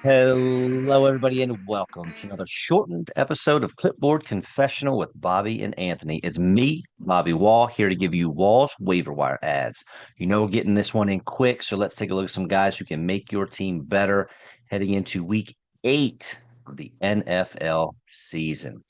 Hello, everybody, and welcome to another shortened episode of Clipboard Confessional with Bobby and Anthony. It's me, Bobby Waugh, here to give you Waugh's waiver wire ads. We're getting this one in quick, so let's take a look at some guys who can make your team better heading into week 8 of the NFL season.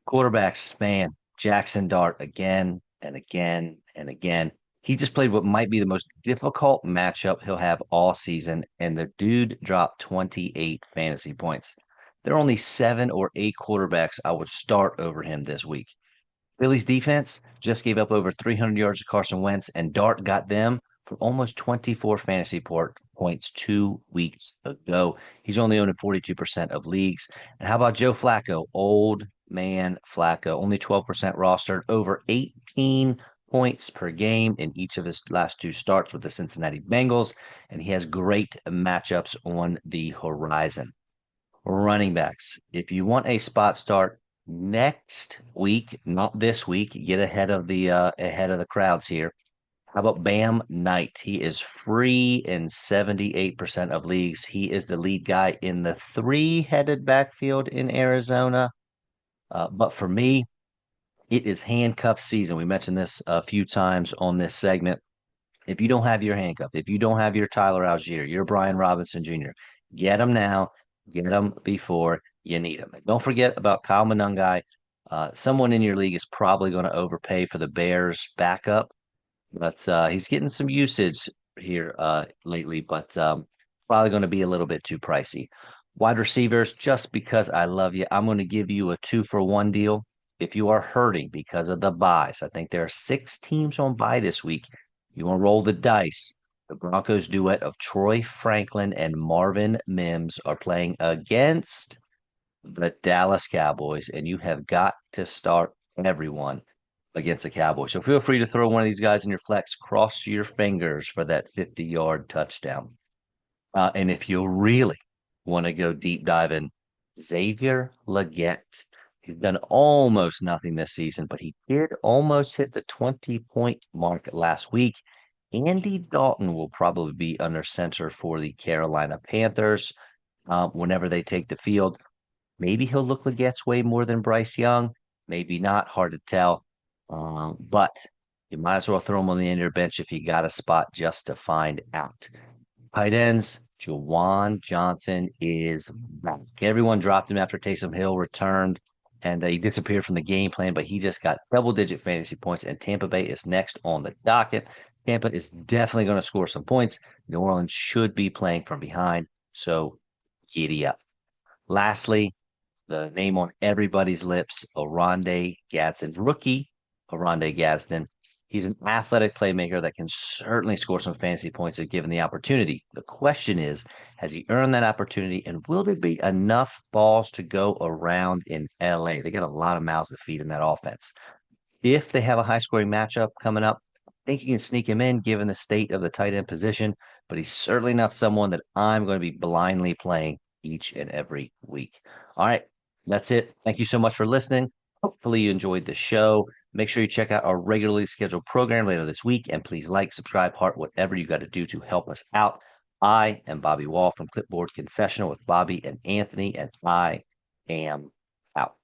Quarterbacks, man, Jackson Dart again and again and again. He just played what might be the most difficult matchup he'll have all season, and the dude dropped 28 fantasy points. There are only 7 or 8 quarterbacks I would start over him this week. Philly's defense just gave up over 300 yards to Carson Wentz, and Dart got them for almost 24 points 2 weeks ago. He's only owned in 42% of leagues. And how about Joe Flacco? Old man Flacco, only 12% rostered, over 18 points per game in each of his last 2 starts with the Cincinnati Bengals, and he has great matchups on the horizon. Running backs. If you want a spot start next week, not this week, get ahead of the crowds here. How about Bam Knight? He is free in 78% of leagues. He is the lead guy in the three-headed backfield in Arizona. But for me, it is handcuff season. We mentioned this a few times on this segment. If you don't have your handcuff, if you don't have your Tyler Algier, your Brian Robinson Jr., get them now. Get them before you need them. And don't forget about Kyle Monangai. Someone in your league is probably going to overpay for the Bears backup, but he's getting some usage here lately, but probably going to be a little bit too pricey. Wide receivers, just because I love you, I'm going to give you a 2-for-1 deal. If you are hurting because of the buys, I think there are 6 teams on bye this week. You want to roll the dice. The Broncos duet of Troy Franklin and Marvin Mims are playing against the Dallas Cowboys, and you have got to start everyone against the Cowboys. So feel free to throw one of these guys in your flex. Cross your fingers for that 50-yard touchdown. And if you really want to go deep diving, Xavier Legette. He's done almost nothing this season, but he did almost hit the 20-point mark last week. Andy Dalton will probably be under center for the Carolina Panthers whenever they take the field. Maybe he'll look Legette's way more than Bryce Young. Maybe not. Hard to tell. But you might as well throw him on the end of your bench if you got a spot just to find out. Tight ends, Jawan Johnson is back. Everyone dropped him after Taysom Hill returned, and he disappeared from the game plan, but he just got double-digit fantasy points, and Tampa Bay is next on the docket. Tampa is definitely going to score some points. New Orleans should be playing from behind, so giddy up. Lastly, the name on everybody's lips, Oronde Gadsden, rookie Oronde Gadsden. He's an athletic playmaker that can certainly score some fantasy points if given the opportunity. The question is, has he earned that opportunity, and will there be enough balls to go around in LA? They got a lot of mouths to feed in that offense. If they have a high scoring matchup coming up, I think you can sneak him in given the state of the tight end position, but he's certainly not someone that I'm going to be blindly playing each and every week. All right, that's it. Thank you so much for listening. Hopefully, you enjoyed the show. Make sure you check out our regularly scheduled program later this week, and please like, subscribe, heart, whatever you got to do to help us out. I am Bobby Waugh from Clipboard Confessional with Bobby and Anthony, and I am out.